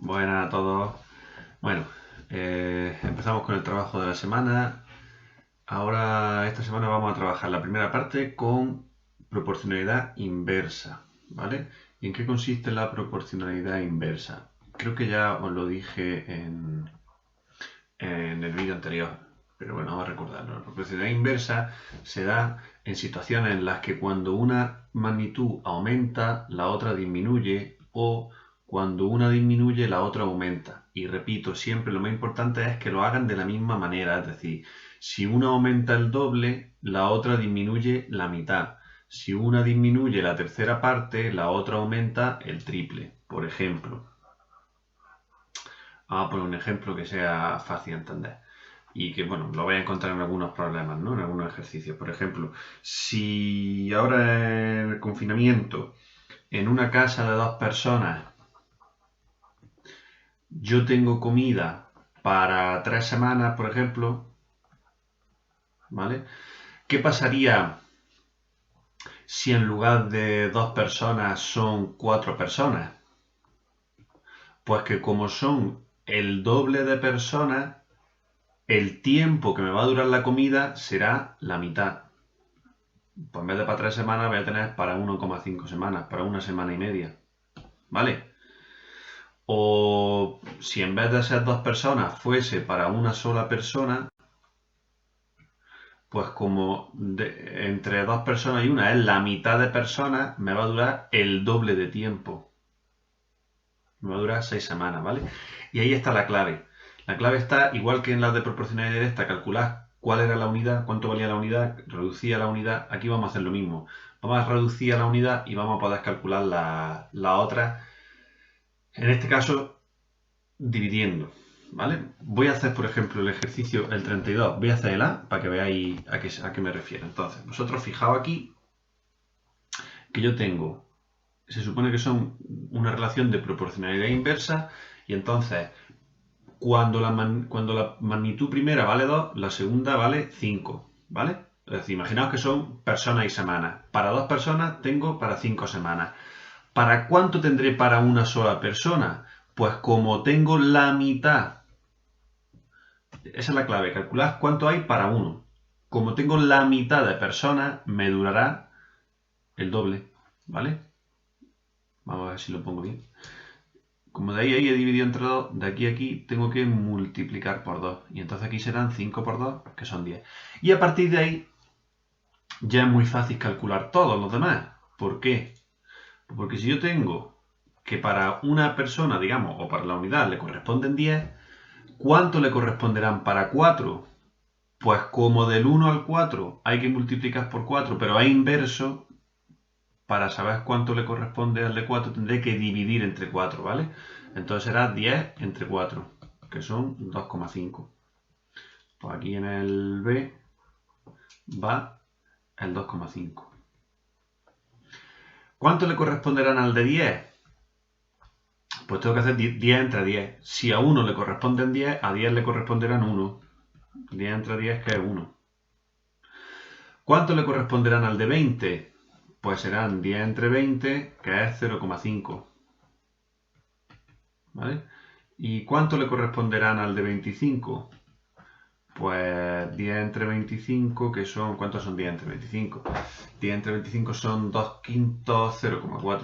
Buenas a todos. Bueno, empezamos con el trabajo de la semana. Ahora, esta semana vamos a trabajar la primera parte con proporcionalidad inversa, ¿vale? ¿Y en qué consiste la proporcionalidad inversa? Creo que ya os lo dije en el vídeo anterior, pero bueno, vamos a recordarlo. La proporcionalidad inversa se da en situaciones en las que cuando una magnitud aumenta, la otra disminuye, o cuando una disminuye, la otra aumenta. Y repito, siempre lo más importante es que lo hagan de la misma manera, es decir, si una aumenta el doble, la otra disminuye la mitad. Si una disminuye la tercera parte, la otra aumenta el triple. Por ejemplo, vamos a poner un ejemplo que sea fácil de entender y que, bueno, lo voy a encontrar en algunos problemas, ¿no? En algunos ejercicios. Por ejemplo, si ahora en el confinamiento, en una casa de 2 personas, yo tengo comida para 3 semanas, por ejemplo, ¿vale? ¿Qué pasaría si en lugar de 2 personas son 4 personas? Pues que como son el doble de personas, el tiempo que me va a durar la comida será la mitad. Pues en vez de para 3 semanas voy a tener para 1,5 semanas, para una semana y media. ¿Vale? O si en vez de ser 2 personas fuese para una sola persona, pues como entre 2 personas y una es la mitad de personas, me va a durar el doble de tiempo. Me va a durar 6 semanas, ¿vale? Y ahí está la clave. La clave está, igual que en la de proporcionalidad directa, calcular cuál era la unidad, cuánto valía la unidad, reducir a la unidad. Aquí vamos a hacer lo mismo. Vamos a reducir a la unidad y vamos a poder calcular la otra. En este caso, dividiendo, ¿vale? Voy a hacer, por ejemplo, el ejercicio, el 32. Voy a hacer el A para que veáis a qué me refiero. Entonces, vosotros fijaos aquí que yo tengo, se supone que son una relación de proporcionalidad inversa y entonces cuando la magnitud primera vale 2, la segunda vale 5, ¿vale? Es decir, imaginaos que son personas y semanas. Para 2 personas tengo para 5 semanas. ¿Para cuánto tendré para una sola persona? Pues como tengo la mitad, esa es la clave, calculad cuánto hay para uno. Como tengo la mitad de personas, me durará el doble, ¿vale? Vamos a ver si lo pongo bien. Como de ahí a ahí he dividido entre 2, de aquí a aquí tengo que multiplicar por 2. Y entonces aquí serán 5 por 2, que son 10. Y a partir de ahí ya es muy fácil calcular todos los demás. ¿Por qué? Porque si yo tengo que para una persona, digamos, o para la unidad le corresponden 10, ¿cuánto le corresponderán para 4? Pues como del 1 al 4 hay que multiplicar por 4, pero a inverso, para saber cuánto le corresponde al de 4 tendré que dividir entre 4, ¿vale? Entonces será 10 entre 4, que son 2,5. Pues aquí en el B va el 2,5. ¿Cuánto le corresponderán al de 10? Pues tengo que hacer 10 entre 10. Si a 1 le corresponden 10, a 10 le corresponderán 1. 10 entre 10, que es 1. ¿Cuánto le corresponderán al de 20? Pues serán 10 entre 20, que es 0,5. ¿Vale? ¿Y cuánto le corresponderán al de 25? Pues 10 entre 25, que son... ¿Cuántos son 10 entre 25? 10 entre 25 son 2 quintos, 0,4.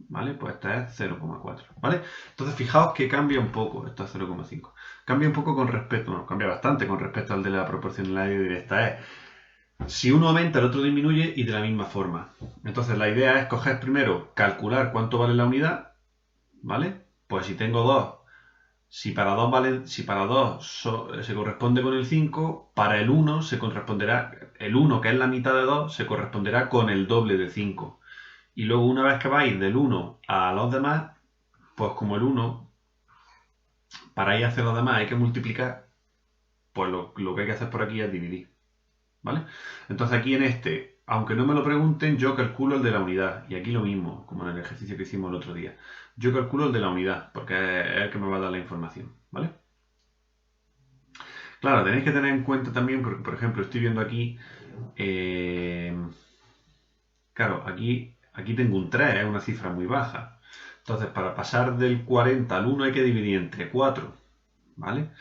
¿Vale? Pues esta es 0,4. ¿Vale? Entonces fijaos que cambia un poco. Esto es 0,5. Cambia un poco con respecto... Bueno, cambia bastante con respecto al de la proporcionalidad directa. Si uno aumenta, el otro disminuye y de la misma forma. Entonces la idea es coger primero, calcular cuánto vale la unidad, ¿vale? Pues si tengo 2, si para 2 se corresponde con el 5, para el 1 se corresponderá, el 1 que es la mitad de 2 se corresponderá con el doble de 5. Y luego una vez que vais del 1 a los demás, pues como el 1, para ir hacia los demás hay que multiplicar, pues lo que hay que hacer por aquí es dividir. ¿Vale? Entonces aquí en este, aunque no me lo pregunten, yo calculo el de la unidad. Y aquí lo mismo, como en el ejercicio que hicimos el otro día. Yo calculo el de la unidad, porque es el que me va a dar la información. ¿Vale? Claro, tenéis que tener en cuenta también, porque por ejemplo estoy viendo aquí, claro, aquí tengo un 3, es una cifra muy baja. Entonces, para pasar del 40 al 1 hay que dividir entre 4, ¿vale?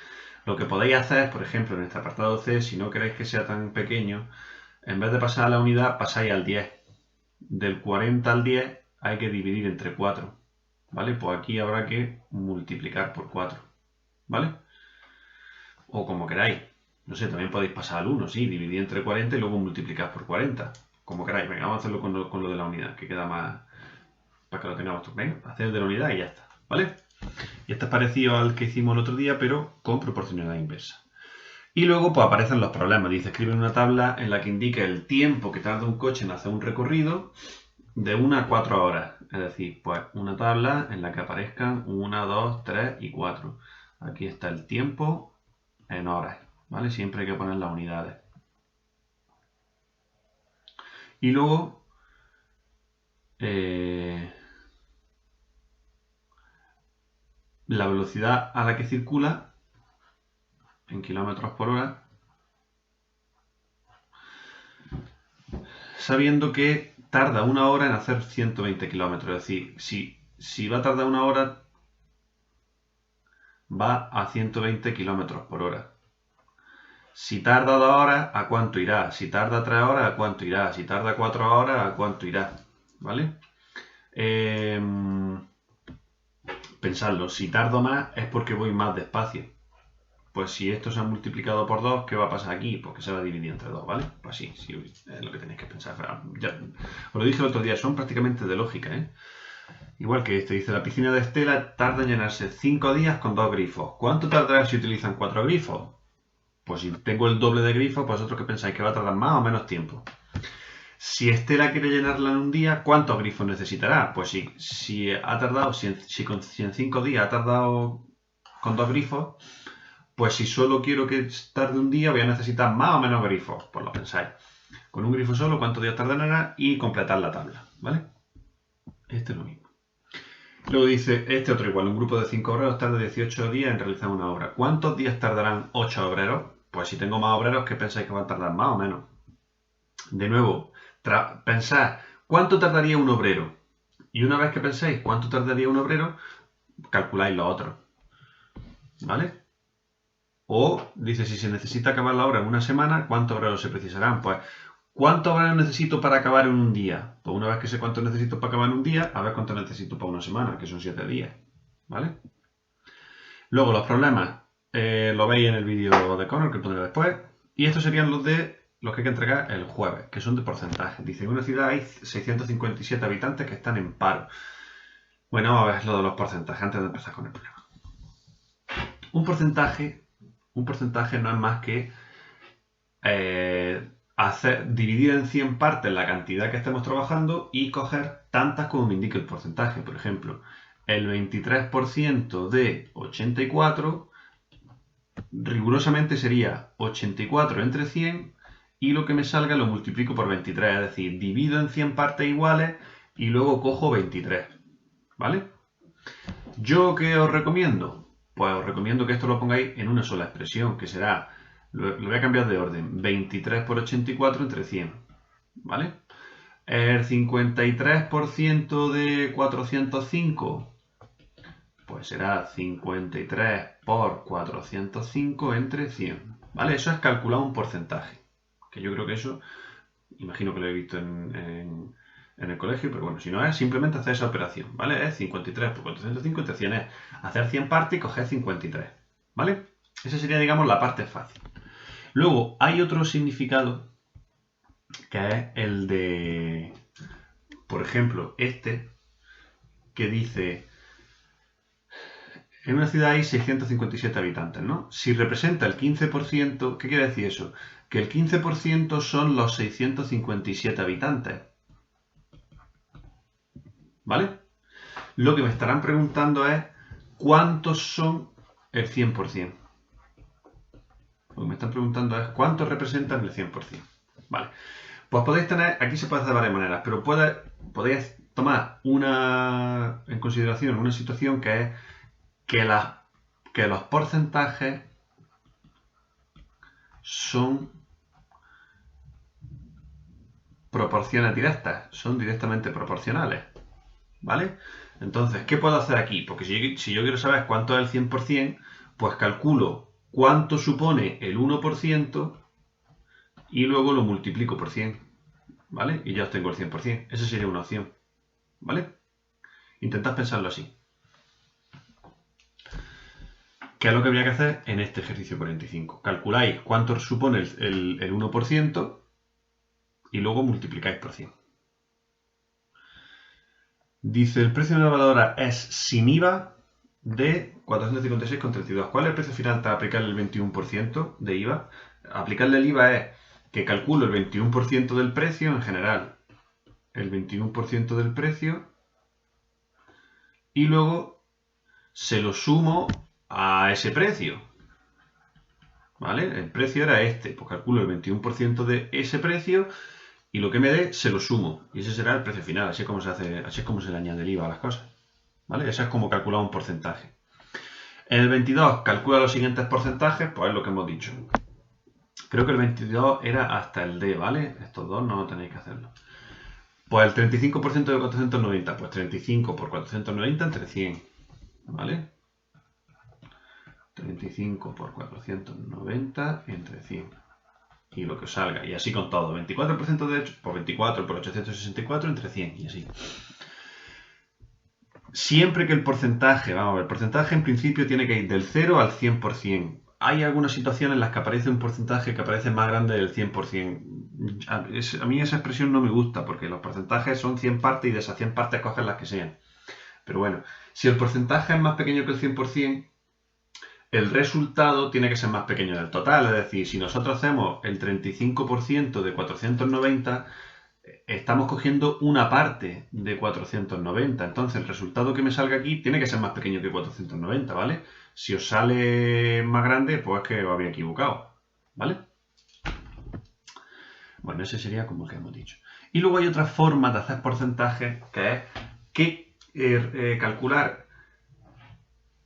Lo que podéis hacer, por ejemplo, en este apartado C, si no queréis que sea tan pequeño, en vez de pasar a la unidad, pasáis al 10. Del 40 al 10 hay que dividir entre 4, ¿vale? Pues aquí habrá que multiplicar por 4, ¿vale? O como queráis. No sé, también podéis pasar al 1, sí, dividir entre 40 y luego multiplicar por 40. Como queráis. Venga, vamos a hacerlo con lo de la unidad, que queda más para que lo tengamos todo. Venga, hacer el de la unidad y ya está, ¿vale? Y este es parecido al que hicimos el otro día, pero con proporcionalidad inversa. Y luego pues aparecen los problemas. Dice, escribe una tabla en la que indica el tiempo que tarda un coche en hacer un recorrido de 1 a 4 horas. Es decir, pues una tabla en la que aparezcan 1, 2, 3 y 4. Aquí está el tiempo en horas, ¿vale? Siempre hay que poner las unidades. Y luego, la velocidad a la que circula en kilómetros por hora, sabiendo que tarda 1 hora en hacer 120 kilómetros. Es decir, si va a tardar 1 hora, va a 120 kilómetros por hora. Si tarda 2 horas, ¿a cuánto irá? Si tarda 3 horas, ¿a cuánto irá? Si tarda 4 horas, ¿a cuánto irá? ¿Vale? Pensadlo, si tardo más es porque voy más despacio. Pues si esto se ha multiplicado por 2, ¿qué va a pasar aquí? Pues que se va a dividir entre 2, ¿vale? Pues sí, es lo que tenéis que pensar. Ya, os lo dije el otro día, son prácticamente de lógica, ¿eh? Igual que este, dice, la piscina de Estela tarda en llenarse 5 días con 2 grifos. ¿Cuánto tardará si utilizan 4 grifos? Pues si tengo el doble de grifos, vosotros que pensáis que va a tardar más o menos tiempo. Si Estela quiere llenarla en un día, ¿cuántos grifos necesitará? Pues si en 5 días ha tardado con 2 grifos, pues si solo quiero que tarde un día, voy a necesitar más o menos grifos, pues lo pensáis. Con un grifo solo, ¿cuántos días tardará? Y completar la tabla, ¿vale? Este es lo mismo. Luego dice, este otro igual, un grupo de 5 obreros tarda 18 días en realizar una obra. ¿Cuántos días tardarán 8 obreros? Pues si tengo más obreros, ¿qué pensáis que van a tardar más o menos? De nuevo, pensad, ¿cuánto tardaría un obrero? Y una vez que penséis cuánto tardaría un obrero, calculáis los otros, ¿vale? O dice, si se necesita acabar la obra en una semana, ¿cuántos obreros se precisarán? Pues, ¿cuántos obreros necesito para acabar en un día? Pues una vez que sé cuánto necesito para acabar en un día, a ver cuánto necesito para una semana, que son 7 días, ¿vale? Luego, los problemas, lo veis en el vídeo de Connor, que pondré después. Y estos serían los que hay que entregar el jueves, que son de porcentaje. Dice, en una ciudad hay 657 habitantes que están en paro. Bueno, vamos a ver lo de los porcentajes antes de empezar con el problema. Un porcentaje no es más que dividir en 100 partes la cantidad que estemos trabajando y coger tantas como me indique el porcentaje. Por ejemplo, el 23% de 84 rigurosamente sería 84 entre 100 y lo que me salga lo multiplico por 23, es decir, divido en 100 partes iguales y luego cojo 23, ¿vale? ¿Yo qué os recomiendo? Pues os recomiendo que esto lo pongáis en una sola expresión, que será, lo voy a cambiar de orden, 23 por 84 entre 100, ¿vale? El 53% de 405, pues será 53 por 405 entre 100, ¿vale? Eso es calcular un porcentaje, que yo creo que eso, imagino que lo he visto en el colegio, pero bueno, si no es simplemente hacer esa operación, ¿vale? Es 53 por 405 entre 100, es hacer 100 partes y coger 53, ¿vale? Esa sería, digamos, la parte fácil. Luego, hay otro significado que es el de, por ejemplo, este, que dice, en una ciudad hay 657 habitantes, ¿no? Si representa el 15%, ¿qué quiere decir eso? Que el 15% son los 657 habitantes, ¿vale? Lo que me estarán preguntando es, ¿cuántos son el 100%? Lo que me están preguntando es, ¿cuántos representan el 100%? Vale. Pues podéis tener, aquí se puede hacer de varias maneras, pero podéis tomar en consideración una situación que es que los porcentajes son proporciones directas, son directamente proporcionales, ¿vale? Entonces, ¿qué puedo hacer aquí? Porque si yo quiero saber cuánto es el 100%, pues calculo cuánto supone el 1% y luego lo multiplico por 100, ¿vale? Y ya obtengo el 100%. Esa sería una opción, ¿vale? Intentad pensarlo así. ¿Qué es lo que habría que hacer en este ejercicio 45? Calculáis cuánto supone el 1% y luego multiplicáis por 100. Dice, el precio de una lavadora es sin IVA de 456,32. ¿Cuál es el precio final para aplicarle el 21% de IVA? Aplicarle el IVA es que calculo el 21% del precio en general, el 21% del precio, y luego se lo sumo a ese precio. ¿Vale? El precio era este, pues calculo el 21% de ese precio y lo que me dé se lo sumo. Y ese será el precio final, así es como se hace, así es como se le añade el IVA a las cosas. ¿Vale? Eso es como calcular un porcentaje. En el 22 calcula los siguientes porcentajes, pues es lo que hemos dicho. Creo que el 22 era hasta el D, ¿vale? Estos dos no tenéis que hacerlo. Pues el 35% de 490, pues 35 por 490 entre 100, ¿vale? 35 por 490 entre 100. Y lo que os salga. Y así con todo. 24% de hecho, por 24 por 864 entre 100. Y así. Siempre que el porcentaje, vamos a ver, el porcentaje en principio tiene que ir del 0 al 100%. Hay algunas situaciones en las que aparece un porcentaje que aparece más grande del 100%. A mí esa expresión no me gusta porque los porcentajes son 100 partes y de esas 100 partes coges las que sean. Pero bueno, si el porcentaje es más pequeño que el 100%, el resultado tiene que ser más pequeño del total. Es decir, si nosotros hacemos el 35% de 490, estamos cogiendo una parte de 490. Entonces, el resultado que me salga aquí tiene que ser más pequeño que 490, ¿vale? Si os sale más grande, pues es que os había equivocado, ¿vale? Bueno, ese sería como el que hemos dicho. Y luego hay otra forma de hacer porcentajes, que es calcular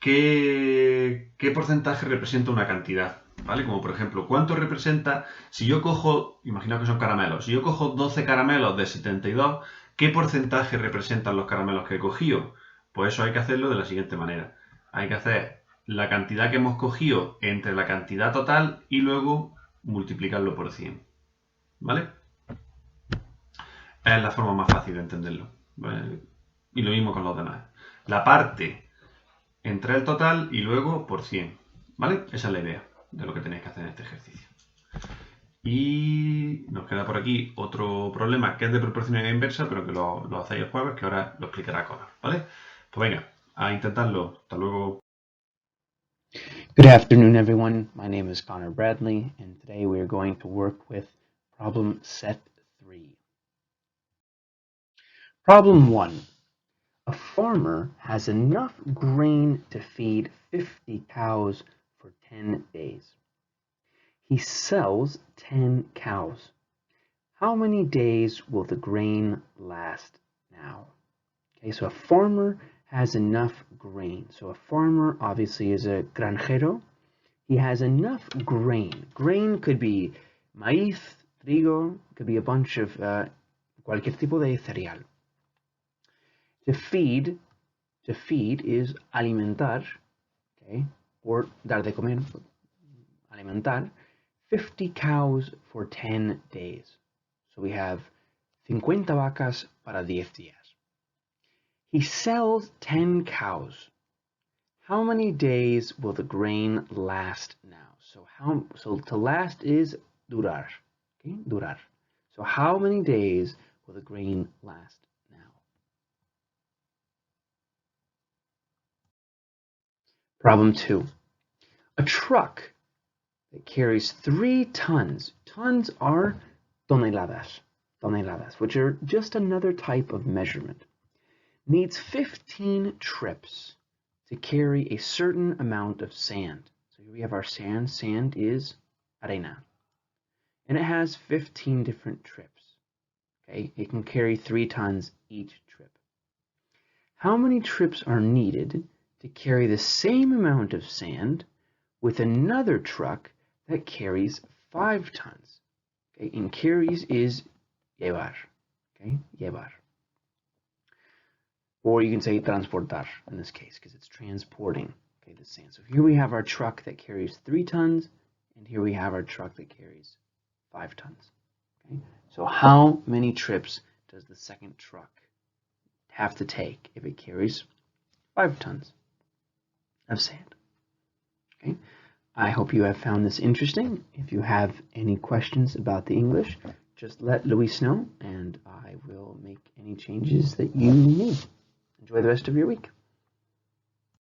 qué porcentaje representa una cantidad, ¿vale? Como por ejemplo, ¿cuánto representa? Si yo cojo, imaginaos que son caramelos, si yo cojo 12 caramelos de 72, ¿qué porcentaje representan los caramelos que he cogido? Pues eso hay que hacerlo de la siguiente manera. Hay que hacer la cantidad que hemos cogido entre la cantidad total y luego multiplicarlo por 100, ¿vale? Es la forma más fácil de entenderlo, ¿vale? Y lo mismo con los demás. La parte entre el total y luego por 100, ¿vale? Esa es la idea de lo que tenéis que hacer en este ejercicio. Y nos queda por aquí otro problema que es de proporcionalidad inversa, pero que lo hacéis el jueves, que ahora lo explicará Connor, ¿vale? Pues venga, a intentarlo. Hasta luego. Good afternoon, everyone. My name is Connor Bradley, and today we are going to work with problem set 3. Problem 1. A farmer has enough grain to feed 50 cows for 10 days. He sells 10 cows. How many days will the grain last now? Okay, so a farmer has enough grain. So a farmer obviously is a granjero. He has enough grain. Grain could be maíz, trigo, could be a bunch of cualquier tipo de cereal. To feed is alimentar, okay, or dar de comer, alimentar, 50 cows for 10 days. So we have 50 vacas para 10 días. He sells 10 cows. How many days will the grain last now? So to last is durar, okay, durar. So how many days will the grain last now? Problem 2. A truck that carries 3 tons. Tons are toneladas, which are just another type of measurement. Needs 15 trips to carry a certain amount of sand. So here we have our sand. Sand is arena. And it has 15 different trips. Okay, it can carry 3 tons each trip. How many trips are needed to carry the same amount of sand with another truck that carries 5 tons? Okay, and carries is llevar. Okay, llevar. Or you can say transportar in this case, because it's transporting, okay, the sand. So here we have our truck that carries 3 tons, and here we have our truck that carries 5 tons. Okay? So how many trips does the second truck have to take if it carries 5 tons of sand? Okay? I hope you have found this interesting. If you have any questions about the English, just let Luis know, and I will make any changes that you need. Enjoy the rest of your week.